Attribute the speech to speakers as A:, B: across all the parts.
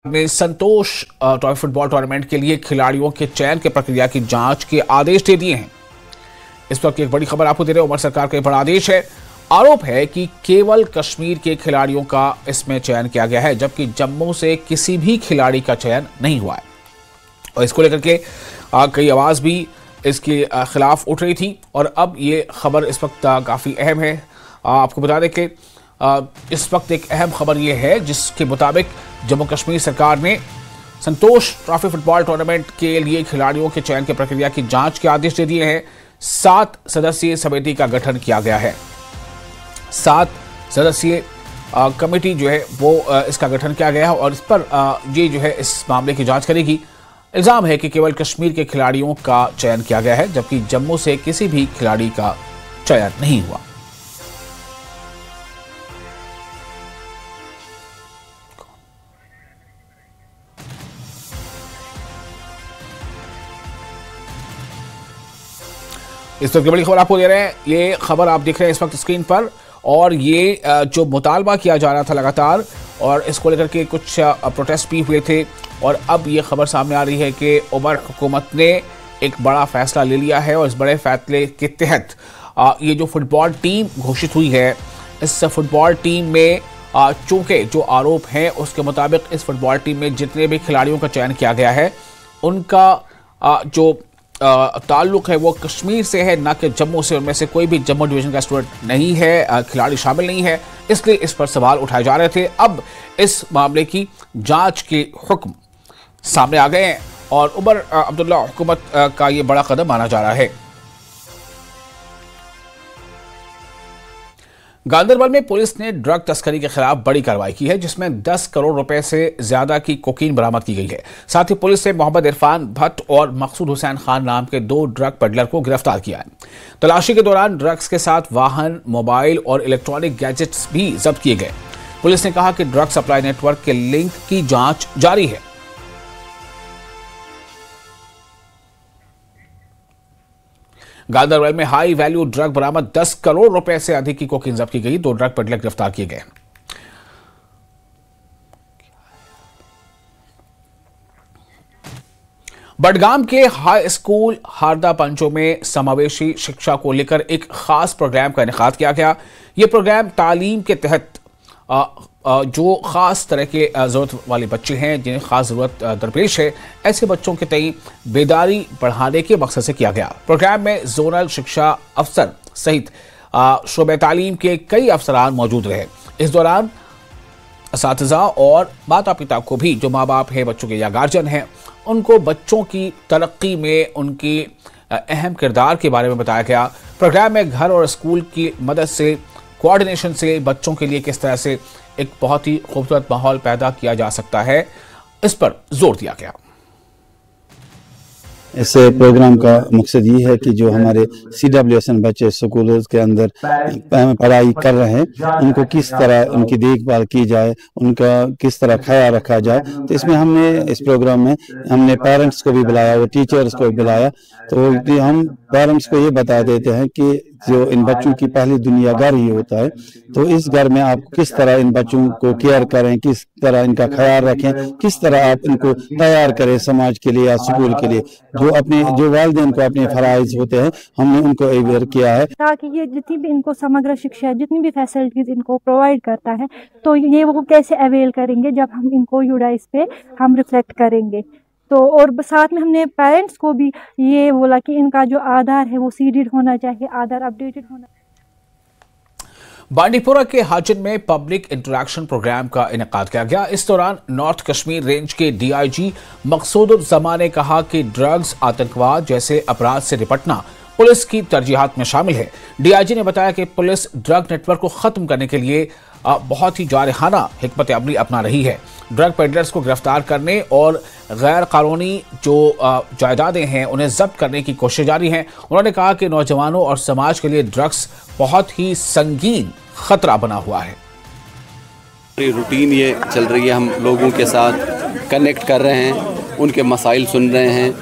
A: ने संतोष trophy football tournament के लिए खिलाड़ियों के चयन की प्रक्रिया की जांच के आदेश दे दिए हैं। इस वक्त एक बड़ी खबर आपको दे रहे हैं। उमर सरकार का बड़ा आदेश है। आरोप है कि केवल कश्मीर के खिलाड़ियों का इसमें चयन किया गया है, जबकि जम्मू से किसी भी खिलाड़ी का चयन नहीं हुआ है। और इसको लेकर के कई आवाज भी इसके खिलाफ उठ रही थी और अब ये खबर इस वक्त काफी अहम है। आपको बता दें कि इस वक्त एक अहम खबर यह है जिसके मुताबिक जम्मू कश्मीर सरकार ने संतोष ट्रॉफी फुटबॉल टूर्नामेंट के लिए खिलाड़ियों के चयन की प्रक्रिया की जांच के आदेश दे दिए हैं। 7 सदस्यीय समिति का गठन किया गया है। 7 सदस्यीय कमेटी जो है वो इसका गठन किया गया है और इस पर ये जो है इस मामले की जांच करेगी। इल्जाम है कि केवल कश्मीर के खिलाड़ियों का चयन किया गया है, जबकि जम्मू से किसी भी खिलाड़ी का चयन नहीं हुआ। इस वक्त की बड़ी खबर आपको दे रहे हैं। ये खबर आप देख रहे हैं इस वक्त स्क्रीन पर और ये जो मुतालबा किया जा रहा था लगातार और इसको लेकर के कुछ प्रोटेस्ट भी हुए थे और अब ये खबर सामने आ रही है कि उमर हुकूमत ने एक बड़ा फैसला ले लिया है और इस बड़े फैसले के तहत ये जो फुटबॉल टीम घोषित हुई है, इस फुटबॉल टीम में चूंकि जो आरोप हैं उसके मुताबिक इस फुटबॉल टीम में जितने भी खिलाड़ियों का चयन किया गया है उनका जो ताल्लुक है वो कश्मीर से है, ना कि जम्मू से। उनमें से कोई भी जम्मू डिवीजन का स्टूडेंट नहीं है, खिलाड़ी शामिल नहीं है, इसलिए इस पर सवाल उठाए जा रहे थे। अब इस मामले की जांच के हुक्म सामने आ गए हैं और उमर अब्दुल्ला हुकूमत का ये बड़ा कदम माना जा रहा है। गांदरबल में पुलिस ने ड्रग तस्करी के खिलाफ बड़ी कार्रवाई की है, जिसमें 10 करोड़ रुपए से ज्यादा की कोकीन बरामद की गई है। साथ ही पुलिस ने मोहम्मद इरफान भट्ट और मकसूद हुसैन खान नाम के 2 ड्रग पेडलर को गिरफ्तार किया है। तलाशी के दौरान ड्रग्स के साथ वाहन, मोबाइल और इलेक्ट्रॉनिक गैजेट्स भी जब्त किए गए। पुलिस ने कहा कि ड्रग सप्लाई नेटवर्क के लिंक की जांच जारी है। गांदरबल में हाई वैल्यू ड्रग बरामद, 10 करोड़ रुपए से अधिक की कोकीन जब्त की गई। 2 ड्रग पेडलर गिरफ्तार किए गए। बडगाम के हाई स्कूल हारदा पंचो में समावेशी शिक्षा को लेकर एक खास प्रोग्राम का इनेकाद किया गया। यह प्रोग्राम तालीम के तहत जो खास तरह के ज़रूरत वाले बच्चे हैं, जिन्हें खास ज़रूरत दरपेश है, ऐसे बच्चों के तई बेदारी बढ़ाने के मकसद से किया गया। प्रोग्राम में जोनल शिक्षा अफसर सहित शोबे तालीम के कई अफसरान मौजूद रहे। इस दौरान असातिज़ा और माता पिता को भी, जो माँ बाप हैं बच्चों के या गार्जियन हैं, उनको बच्चों की तरक्की में उनकी अहम किरदार के बारे में बताया गया। प्रोग्राम में घर और स्कूल की मदद से, कोऑर्डिनेशन से बच्चों के लिए किस तरह से एक बहुत ही खूबसूरत माहौल पैदा किया जा सकता है, इस पर जोर दिया गया।
B: इस प्रोग्राम का मकसद ये है कि जो हमारे CWSN बच्चे स्कूलों के अंदर पढ़ाई कर रहे हैं, उनको किस तरह उनकी देखभाल की जाए, उनका किस तरह ख्याल रखा जाए। तो इसमें हमने इस प्रोग्राम में हमने पेरेंट्स को भी बुलाया और टीचर्स को भी बुलाया। तो हम पेरेंट्स को ये बता देते हैं कि जो इन बच्चों की पहली दुनिया घर ही होता है, तो इस घर में आप किस तरह इन बच्चों को केयर करें, किस तरह इनका ख्याल रखें, किस तरह आप इनको तैयार करें समाज के लिए या स्कूल के लिए। जो वालिदैन को अपने फराइज होते हैं, हमने उनको अवेयर किया है
C: ताकि ये जितनी भी इनको समग्र शिक्षा, जितनी भी फैसिलिटीज इनको प्रोवाइड करता है, तो ये वो कैसे अवेल करेंगे जब हम इनको यूडाइस पे हम रिफ्लेक्ट करेंगे। तो और साथ में हमने पेरेंट्स को भी ये बोला कि इनका जो आधार है वो सीडेड होना चाहिए, आधार अपडेटेड होना।
A: बांडीपुरा के हाजिन में पब्लिक इंटरैक्शन प्रोग्राम का इनेकाद किया गया। इस दौरान नॉर्थ कश्मीर रेंज के DIG मकसूदुज़्ज़मा ने कहा कि ड्रग्स, आतंकवाद जैसे अपराध से निपटना पुलिस की तरजीहात में शामिल है। DIG ने बताया कि पुलिस ड्रग नेटवर्क को खत्म करने के लिए बहुत ही जारहाना हिकमत अमली अपना रही है। ड्रग पेडलर्स को गिरफ्तार करने और गैर कानूनी जो जायदादें हैं उन्हें जब्त करने की कोशिश जारी है। उन्होंने कहा कि नौजवानों और समाज के लिए ड्रग्स बहुत ही संगीन खतरा बना हुआ है।
D: रूटीन ये चल रही है, हम लोगों के साथ कनेक्ट कर रहे हैं, उनके मसाइल सुन रहे हैं,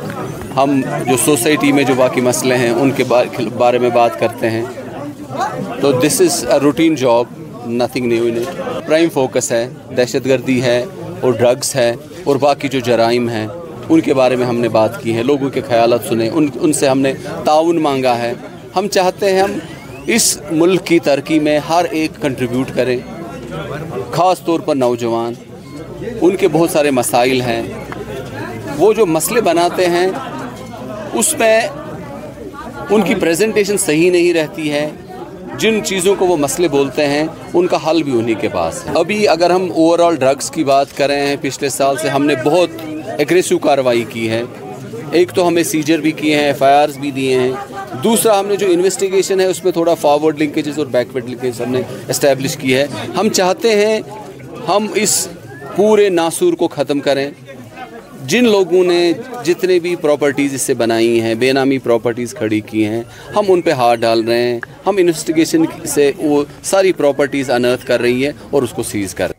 D: हम जो सोसाइटी में जो बाकी मसले हैं उनके बारे में बात करते हैं। तो this is a routine job, nothing new in it. Prime focus है, दहशतगर्दी है, और ड्रग्स है और बाकी जो जराइम हैं उनके बारे में हमने बात की है, लोगों के ख़यालात सुने, उनसे हमने ताउन मांगा है। हम चाहते हैं हम इस मुल्क की तरक्की में हर एक कंट्रीब्यूट करें, ख़ास तौर पर नौजवान। उनके बहुत सारे मसाइल हैं, वो जो मसले बनाते हैं उसमें उनकी प्रेजेंटेशन सही नहीं रहती है। जिन चीज़ों को वो मसले बोलते हैं उनका हल भी उन्हीं के पास है। अभी अगर हम ओवरऑल ड्रग्स की बात करें, पिछले साल से हमने बहुत एग्रेसिव कार्रवाई की है। एक तो हमें सीजर भी किए हैं, FIRs भी दिए हैं। दूसरा हमने जो इन्वेस्टिगेशन है उसमें थोड़ा फॉरवर्ड लिंकेजेस और बैकवर्ड लिंकेज हमने इस्टेब्लिश की है। हम चाहते हैं हम इस पूरे नासूर को ख़त्म करें। जिन लोगों ने जितने भी प्रॉपर्टीज़ इससे बनाई हैं, बेनामी प्रॉपर्टीज़ खड़ी की हैं, हम उन पे हाथ डाल रहे हैं। हम इन्वेस्टिगेशन से वो सारी प्रॉपर्टीज़ अनर्थ कर रही है और उसको सीज़ कर रहे हैं।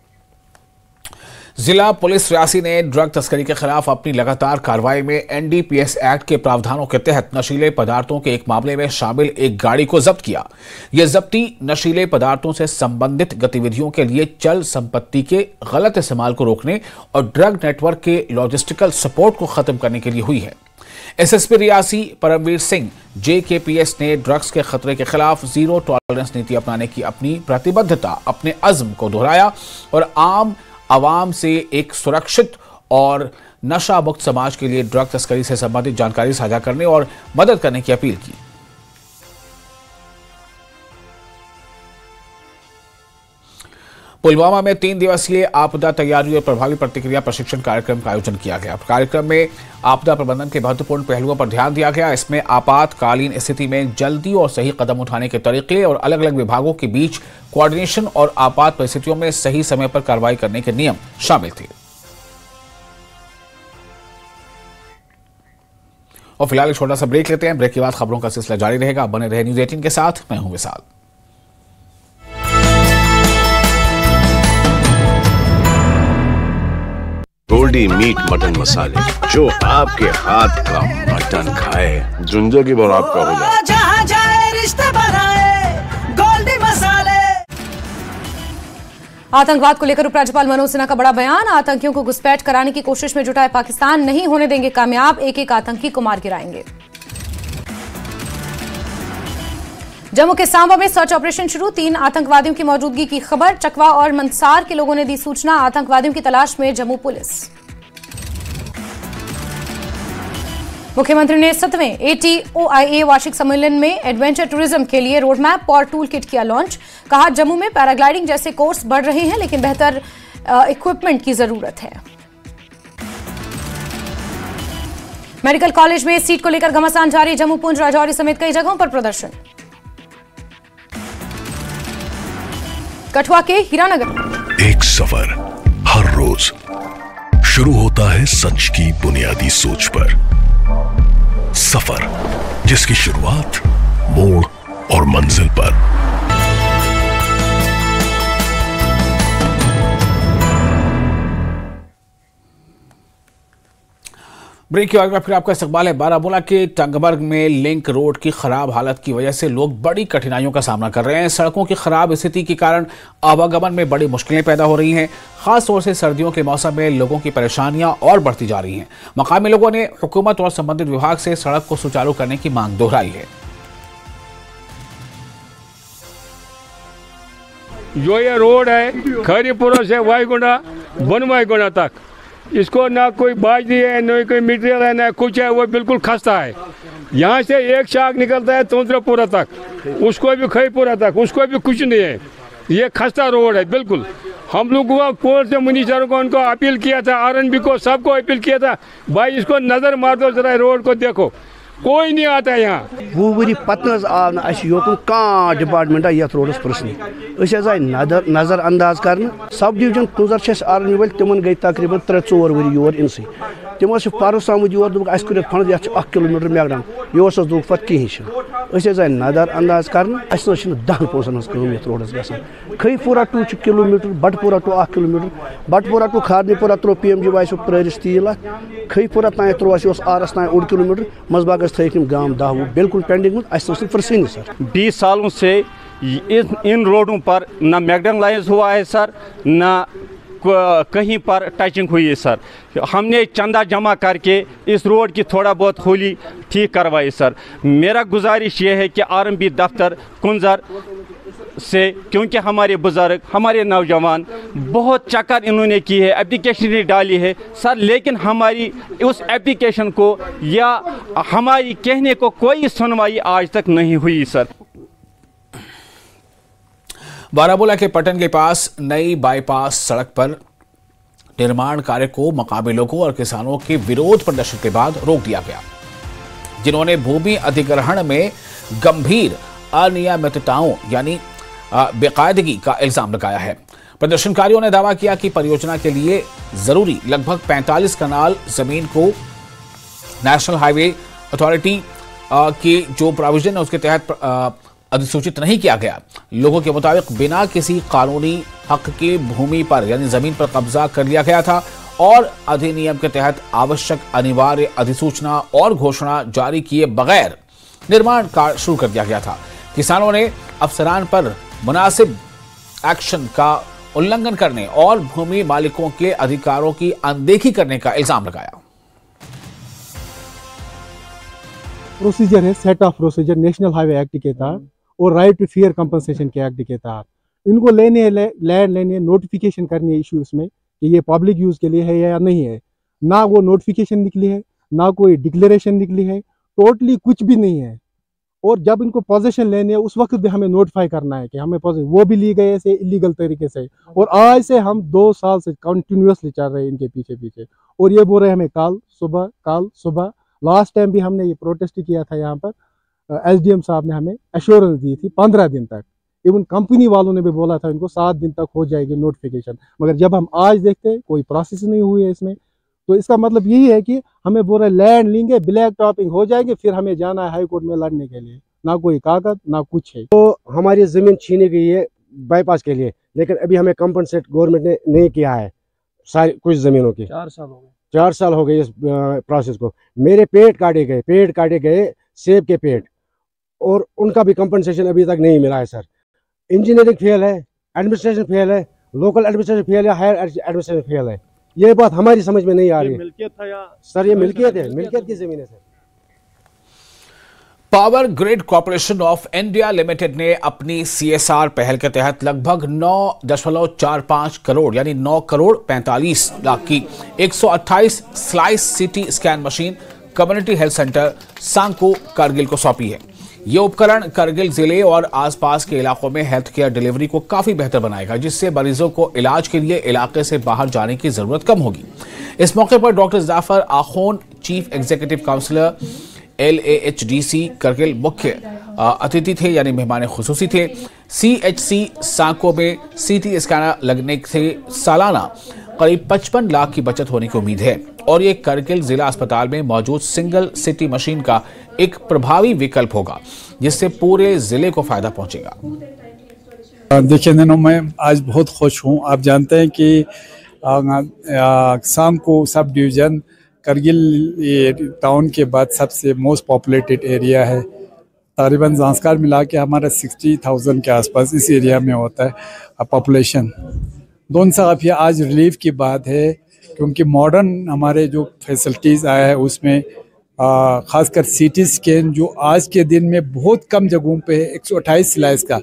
A: जिला पुलिस रियासी ने ड्रग तस्करी के खिलाफ अपनी लगातार कार्रवाई में NDPS एक्ट के प्रावधानों के तहत नशीले पदार्थों के एक मामले में शामिल एक गाड़ी को जब्त किया। यह जब्ती नशीले पदार्थों से संबंधित गतिविधियों के लिए चल संपत्ति के गलत इस्तेमाल को रोकने और ड्रग नेटवर्क के लॉजिस्टिकल सपोर्ट को खत्म करने के लिए हुई है। SSP रियासी परमवीर सिंह JKPS ने ड्रग्स के खतरे के खिलाफ जीरो टॉलरेंस नीति अपनाने की अपनी प्रतिबद्धता, अपने अज़्म को दोहराया और आम आवाम से एक सुरक्षित और नशा मुक्त समाज के लिए ड्रग तस्करी से संबंधित जानकारी साझा करने और मदद करने की अपील की। पुलवामा में 3 दिवसीय आपदा तैयारी और प्रभावी प्रतिक्रिया प्रशिक्षण कार्यक्रम का आयोजन किया गया। कार्यक्रम में आपदा प्रबंधन के महत्वपूर्ण पहलुओं पर ध्यान दिया गया। इसमें आपातकालीन स्थिति में जल्दी और सही कदम उठाने के तरीके और अलग अलग विभागों के बीच कोऑर्डिनेशन और आपात परिस्थितियों में सही समय पर कार्रवाई करने के नियम शामिल थे। और फिलहाल एक छोटा सा ब्रेक लेते हैं। ब्रेक के बाद खबरों का सिलसिला जारी रहेगा। बने रहे न्यूज़ 18 के साथ। मैं हूं विशाल।
E: गोल्डी मीट मटन मसाले, जो आपके हाथ का मटन खाए जिंदगी भर आपका हो जाए। जहाँ जाए रिश्ते बनाए गोल्डी मसाले।
F: आतंकवाद को लेकर उपराज्यपाल मनोज सिन्हा का बड़ा बयान। आतंकियों को घुसपैठ कराने की कोशिश में जुटा है पाकिस्तान, नहीं होने देंगे कामयाब, एक एक आतंकी को मार गिराएंगे। जम्मू के सांबा में सर्च ऑपरेशन शुरू, 3 आतंकवादियों की मौजूदगी की खबर। चकवा और मंसार के लोगों ने दी सूचना, आतंकवादियों की तलाश में जम्मू पुलिस। मुख्यमंत्री ने 7वें ATOIA वार्षिक सम्मेलन में एडवेंचर टूरिज्म के लिए रोड मैप और टूल किट किया लॉन्च। कहा जम्मू में पैराग्लाइडिंग जैसे कोर्स बढ़ रहे हैं, लेकिन बेहतर इक्विपमेंट की जरूरत है। मेडिकल कॉलेज में सीट को लेकर घमासान जारी, जम्मू, पुंछ, राजौरी समेत कई जगहों पर प्रदर्शन। कठुआ के हीरानगर।
G: एक सफर हर रोज शुरू होता है सच की बुनियादी सोच पर। सफर जिसकी शुरुआत मोड़ और मंजिल पर।
A: ब्रेक के बाद में फिर आपका इस्तकबाल है। बारामूला के टंगबर्ग में लिंक रोड की खराब हालत की वजह से लोग बड़ी कठिनाइयों का सामना कर रहे हैं। सड़कों की खराब स्थिति के कारण आवागमन में बड़ी मुश्किलें पैदा हो रही हैं। खास तौर से सर्दियों के मौसम में लोगों की परेशानियां और बढ़ती जा रही हैं। मकामी लोगों ने हुकूमत और संबंधित विभाग से सड़क को सुचारू करने की मांग दोहराई है।
H: जो ये रोड है खरीपुरा से वाईगुंडा बनवाईगुंडा तक, इसको ना कोई बाजरी है, ना कोई मटेरियल है, ना कुछ है, वो बिल्कुल खस्ता है। यहाँ से एक शाख निकलता है तोंतरापुरा तक, उसको भी खरीपुरा तक, उसको भी कुछ नहीं है। ये खस्ता रोड है बिल्कुल। हम लोग कोर्ट से मिनिस्टर को उनको अपील किया था, RNB को, सबको अपील किया था, भाई इसको नज़र मार दो जरा, रोड को देखो, कोई नहीं आता है यहाँ।
I: वो वरी पत आव ना योकुन कह डिपार्टमेंट ये रोडस प्रश्न आए नजर अंदाज कर। सब डिवीजन तुजर RNB वाल तिमन गई तकरीबन 3-4 वरी योर इनसे। तिमो परस आमुत योर दोक अस कर फंड 1 किलोमीटर मैगडम योर दोक पे कहीं आए नजर अंदाज कर। 10 पोसन ये रोडस ग Khaipura to kilometre, Batpura to 1 kilometre, Batpura to Kharnipura through PMG वाइस प्रस तील, खईपुरा तान त्रोस RS तान 1 किलोमीटर, मजबाग थम गांव 10 बिल्कुल पेंडिंग में सर।
J: 20 सालों से इन रोडों पर ना मैकडम लाइन्स हुआ है सर, ना कहीं पर टचिंग हुई है सर। हमने चंदा जमा करके इस रोड की थोड़ा बहुत होली ठीक करवाई सर। मेरा गुजारिश ये है कि आरएमबी दफ्तर कुंजर से, क्योंकि हमारे बुजुर्ग हमारे नौजवान बहुत चक्कर इन्होंने की है, एप्लीकेशन डाली है सर, लेकिन हमारी उस एप्लीकेशन को या हमारी कहने को कोई सुनवाई आज तक नहीं हुई सर।
A: बारामूला के पटन के पास नई बाईपास सड़क पर निर्माण कार्य को मकामी लोगों और किसानों के विरोध प्रदर्शन के बाद रोक दिया गया, जिन्होंने भूमि अधिग्रहण में गंभीर अनियमितताओं यानी बेकायदगी का इल्जाम लगाया है। प्रदर्शनकारियों ने दावा किया कि परियोजना के लिए जरूरी लगभग 45 कनाल जमीन को नेशनल हाईवे अथॉरिटी की जो प्रोविजन है उसके तहत अधिसूचित नहीं किया गया। लोगों के मुताबिक बिना किसी कानूनी हक की भूमि पर यानी जमीन पर कब्जा कर लिया गया था और अधिनियम के तहत आवश्यक अनिवार्य अधिसूचना और घोषणा जारी किए बगैर निर्माण कार्य शुरू कर दिया गया था। किसानों ने अफसरान पर मुनासिब एक्शन का उल्लंघन करने और भूमि मालिकों के अधिकारों की अनदेखी करने का इल्जाम लगाया।
K: प्रोसीजर है, set of procedure national highway act के तहत और राइट टू फेयर कंपनसेशन के एक्ट के तहत इनको लेने लैंड लेने नोटिफिकेशन करनी है इशू इसमें कि ये पब्लिक यूज के लिए है या नहीं है। ना वो नोटिफिकेशन निकली है, ना कोई डिक्लेरेशन निकली है, टोटली कुछ भी नहीं है। और जब इनको पोजीशन लेने है उस वक्त भी हमें नोटिफाई करना है कि हमें पोजीशन, वो भी ली गई ऐसे इलीगल तरीके से। और आज से हम 2 साल से कंटिन्यूसली चल रहे हैं इनके पीछे पीछे, और ये बोल रहे हैं हमें कल सुबह। लास्ट टाइम भी हमने ये प्रोटेस्ट किया था यहाँ पर, SDM साहब ने हमें एश्योरेंस दी थी 15 दिन तक। इवन कंपनी वालों ने भी बोला था इनको 7 दिन तक हो जाएगी नोटिफिकेशन, मगर जब हम आज देखते हैं कोई प्रोसेस नहीं हुई है इसमें। तो इसका मतलब यही है कि हमें बोल रहे लैंड लेंगे, ब्लैक टॉपिंग हो जाएंगे, फिर हमें जाना है हाई कोर्ट में लड़ने के लिए। ना कोई कागज ना कुछ है।
L: तो हमारी ज़मीन छीनी गई है बाईपास के लिए, लेकिन अभी हमें कंपनसेट गवर्नमेंट ने नहीं किया है सारी कुछ ज़मीनों की। 4 साल हो गए इस प्रोसेस को। मेरे पेड़ काटे गए सेब के पेड़, और उनका भी कंपनसेशन अभी तक नहीं मिला है सर। इंजीनियरिंग फेल है, एडमिनिस्ट्रेशन फेल है, लोकल एडमिनिस्ट्रेशन फेल है, हायर एडमिनिस्ट्रेशन फेल है। ये बात हमारी समझ में नहीं आ रही है सर। ये मिल्कियत है, मिल्कियत की ज़मीन है sir.
A: Power grid corporation of India limited ने अपनी CSR पहल के तहत लगभग 9.45 करोड़ यानी 9 करोड़ 45 लाख की 128 slice CT scan machine community health centre Sanko Kargil को सौंपी है। यह उपकरण कारगिल जिले और आसपास के इलाकों में हेल्थ केयर डिलीवरी को काफी बेहतर बनाएगा, जिससे मरीजों को इलाज के लिए इलाके से बाहर जाने की जरूरत कम होगी। इस मौके पर doctor Jafar Akhoon, chief executive councillor LAHDC Kargil मुख्य अतिथि थे यानी मेहमान खुसूसी थे। CHC सांको में CT स्कैनर लगने से सालाना करीब 55 लाख की बचत होने की उम्मीद है और ये कारगिल जिला अस्पताल में मौजूद सिंगल सिटी मशीन का एक प्रभावी विकल्प होगा, जिससे पूरे जिले को फायदा पहुंचेगा।
M: देखिए दिनों मैं आज बहुत खुश हूं। आप जानते हैं कि सांको सब डिवीज़न कारगिल टाउन के बाद सबसे मोस्ट पॉपुलेटेड एरिया है। तकरीबन ज़ांस्कार मिला के हमारा 60,000 के आसपास इस एरिया में होता है पॉपुलेशन। दोनों साहब ये आज रिलीफ की बात है, क्योंकि मॉडर्न हमारे जो फैसिलिटीज़ आया है उसमें ख़ासकर CT स्कैन जो आज के दिन में बहुत कम जगहों पे है। 128 स्लाइस का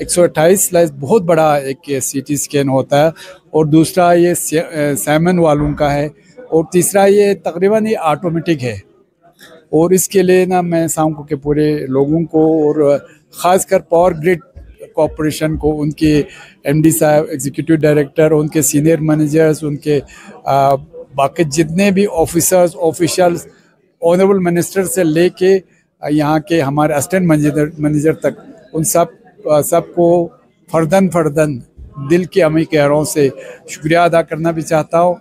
M: 128 स्लाइस बहुत बड़ा एक CT स्कैन होता है। और दूसरा ये सैमन वालों का है, और तीसरा ये तकरीबन ये ऑटोमेटिक है। और इसके लिए ना मैं सांको के पूरे लोगों को और ख़ासकर पावर ग्रिड कॉरपोरेशन को, उनके MD साहब, एग्जीक्यूटिव डायरेक्टर, उनके सीनियर मैनेजर्स, उनके बाकी जितने भी ऑफिसर्स ऑफिशियल्स, ऑनरेबल मिनिस्टर से लेके यहाँ के हमारे असिस्टेंट मैनेजर तक, उन सबको फर्दन दिल की अमी गहराइयों से शुक्रिया अदा करना भी चाहता हूँ।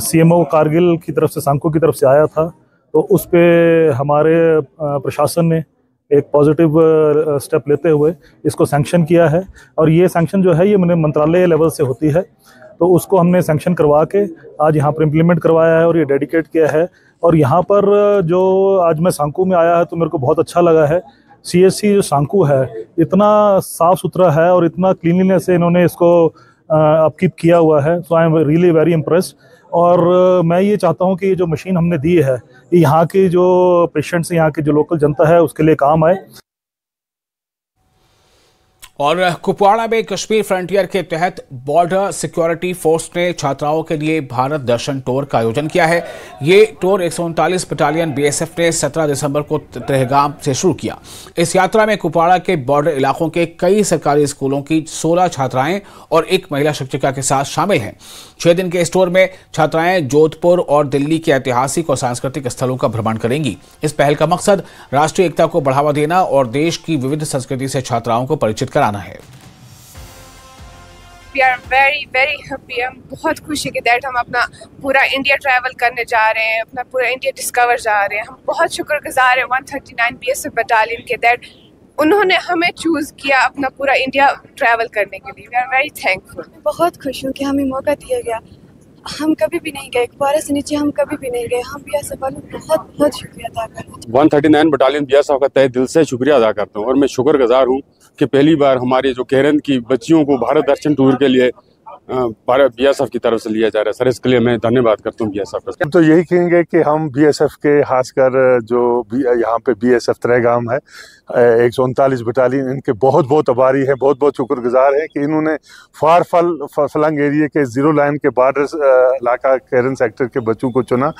N: CMO कारगिल की तरफ से, सांको की तरफ से आया था, तो उस पे हमारे प्रशासन ने एक पॉजिटिव स्टेप लेते हुए इसको सैंक्शन किया है। और ये सैंक्शन जो है ये मंत्रालय लेवल से होती है, तो उसको हमने सैंक्शन करवा के आज यहाँ पर इम्प्लीमेंट करवाया है और ये डेडिकेट किया है। और यहाँ पर जो आज मैं सांको में आया है तो मेरे को बहुत अच्छा लगा है। CHC जो सांको है इतना साफ़ सुथरा है और इतना क्लीनलीनेस से इन्होंने इसको अपकीप किया हुआ है। So I am really very impressed. और मैं ये चाहता हूँ कि ये जो मशीन हमने दी है ये यहाँ के जो पेशेंट्स, यहाँ की जो लोकल जनता है उसके लिए काम आए।
A: और कुपवाड़ा में कश्मीर फ्रंटियर के तहत बॉर्डर सिक्योरिटी फोर्स ने छात्राओं के लिए भारत दर्शन टूर का आयोजन किया है। ये टूर 139 बटालियन बीएसएफ ने 17 दिसंबर को त्रेहगाम से शुरू किया। इस यात्रा में कुपवाड़ा के बॉर्डर इलाकों के कई सरकारी स्कूलों की 16 छात्राएं और एक महिला शिक्षिका के साथ शामिल हैं। 6 दिन के इस टूर में छात्राएं जोधपुर और दिल्ली के ऐतिहासिक और सांस्कृतिक स्थलों का भ्रमण करेंगी। इस पहल का मकसद राष्ट्रीय एकता को बढ़ावा देना और देश की विविध संस्कृति से छात्राओं को परिचित कराना है।
O: We are very happy। हम बहुत खुशी के दैट हम अपना पूरा इंडिया ट्रैवल करने जा रहे हैं, अपना पूरा इंडिया डिस्कवर जा रहे हैं। हम बहुत शुक्रगुजार हैं 139 बीएसएफ बटालियन के दैट उन्होंने हमें चूज किया अपना पूरा इंडिया ट्रैवल करने के लिए। We are very thankful.
P: बहुत खुश हूँ कि हमें मौका दिया गया। हम कभी भी नहीं गए, कुपवाड़ा से नीचे हम कभी भी नहीं गए। हम बीएसएफ वालों को बहुत बहुत शुक्रिया अदा करते हैं।
Q: 139 बटालियन बीएसएफ का तहे दिल से शुक्रिया अदा करता हूँ और मैं शुक्रगुजार हूँ कि पहली बार हमारे जो केरन की बच्चियों को भारत दर्शन टूर के लिए भारत बीएसएफ की तरफ से लिया जा रहा है। सर इसके लिए मैं धन्यवाद करता हूँ बीएसएफ का।
R: तो यही कहेंगे कि हम बीएसएफ के खासकर जो यहाँ पे बीएसएफ त्रेगाम है 139 बटालियन, इनके बहुत बहुत आभारी हैं, बहुत बहुत शुक्रगुजार हैं कि इन्होंने फार फलंग एरिया के जीरो लाइन के बॉर्डर इलाका केरन सेक्टर के बच्चों को चुना।